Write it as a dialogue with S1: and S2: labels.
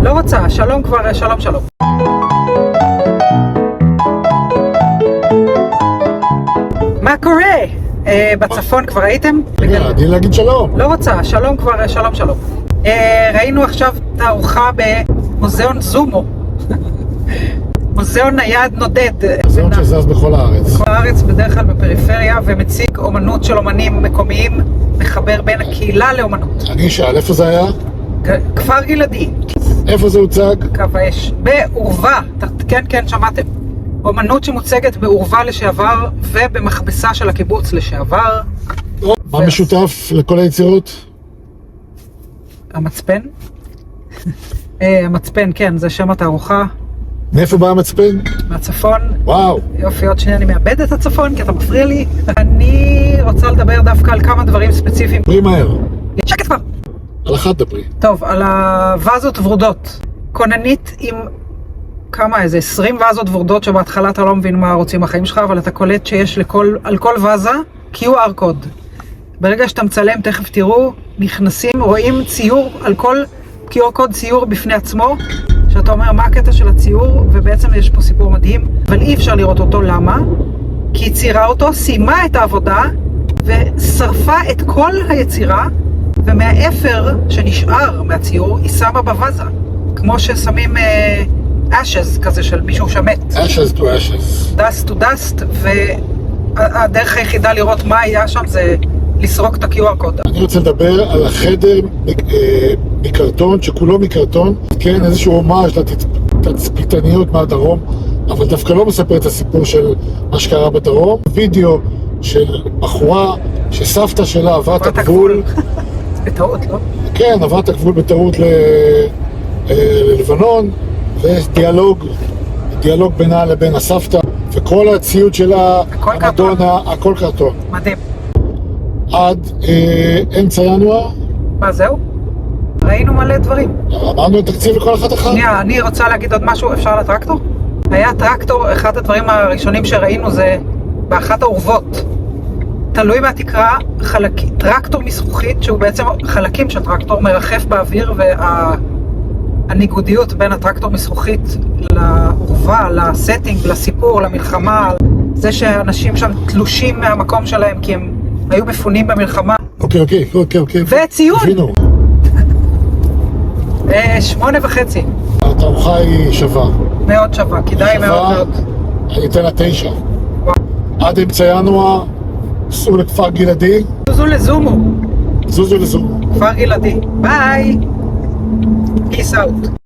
S1: לא רוצה, שלום כבר, שלום שלום. מה קורה? בצפון כבר הייתם?
S2: רגע, עדיין להגיד שלום.
S1: לא רוצה, שלום כבר, שלום שלום. ראינו עכשיו תערוכה במוזיאון זומו. מוזיאון נייד נודד.
S2: מוזיאון שזז בכל הארץ.
S1: בכל הארץ, בדרך כלל בפריפריה, ומציג אומנות של אומנים מקומיים, מחבר בין הקהילה לאומנות.
S2: אני אשאל, איפה זה היה?
S1: כפר גלעדי.
S2: איפה זה הוצג?
S1: קו האש. בעורבה. כן, כן, שמעתם. אומנות שמוצגת בעורבה לשעבר, ובמכבסה של הקיבוץ לשעבר.
S2: מה משותף לכל היצירות?
S1: המצפן? המצפן, כן, זה שם התערוכה.
S2: מאיפה בא המצפן?
S1: מהצפון.
S2: וואו.
S1: יופי, עוד שנייה אני מאבד את הצפון, כי אתה מפריע לי. אני רוצה לדבר דווקא על כמה דברים ספציפיים.
S2: דברי מהר.
S1: שקט כבר!
S2: על אחת דברי.
S1: טוב, על הווזות ורודות. כוננית עם איזה 20 וזות ורודות שבהתחלה אתה לא מבין מה רוצים החיים שלך, אבל אתה קולט שיש על כל וזה QR קוד. ברגע שאתה מצלם, תכף תראו, נכנסים, רואים ציור, על כל QR קוד ציור בפני עצמו, שאתה אומר מה הקטע של הציור, ובעצם יש פה סיפור מדהים, אבל אי אפשר לראות אותו. למה? כי היא ציירה אותו, סיימה את העבודה, ושרפה את כל היצירה, ומהאפר שנשאר מהציור, היא שמה בווזה. כמו ששמים ashes כזה של מישהו שמת.
S2: ashes to ashes.
S1: dust to dust, והדרך היחידה לראות מה היה שם זה לסרוק את ה-QR קוד.
S2: אני רוצה לדבר על החדר מקרטון, שכולו מקרטון, כן, איזשהו הומאז' לתצפיתניות מהדרום, אבל דווקא לא מספר את הסיפור של מה שקרה בדרום. וידאו של בחורה שסבתא שלה עברה את הגבול.
S1: בטעות, לא?
S2: כן, עברה את הגבול בטעות ללבנון, ויש דיאלוג בינה לבין הסבתא, וכל הציוד שלה, המדונה, הכל קרטון.
S1: מדהים.
S2: עד אמצע ינואר.
S1: מה זהו? ראינו מלא דברים.
S2: אמרנו תקציב לכל אחת אחד.
S1: שנייה, אני רוצה להגיד עוד משהו, אפשר לטרקטור? היה טרקטור, אחד הדברים הראשונים שראינו זה באחת האורבות. תלוי מהתקרה, טרקטור מזכוכית, שהוא בעצם חלקים של טרקטור מרחף באוויר, והניגודיות בין הטרקטור מזכוכית לאורבה, לסטינג, לסיפור, למלחמה, זה שאנשים שם תלושים מהמקום שלהם כי הם היו מפונים במלחמה.
S2: אוקיי.
S1: וציון!
S2: הבינו.
S1: 8.5.
S2: התערוכה היא שווה.
S1: מאוד שווה, כדאי מאוד מאוד.
S2: אני אתן לה 9.
S1: וואו.
S2: עד אמצע ינואר, סעו לכפר גלעדי.
S1: זוזו לזומו.
S2: זוזו לזומו.
S1: כפר גלעדי. ביי! Peace out.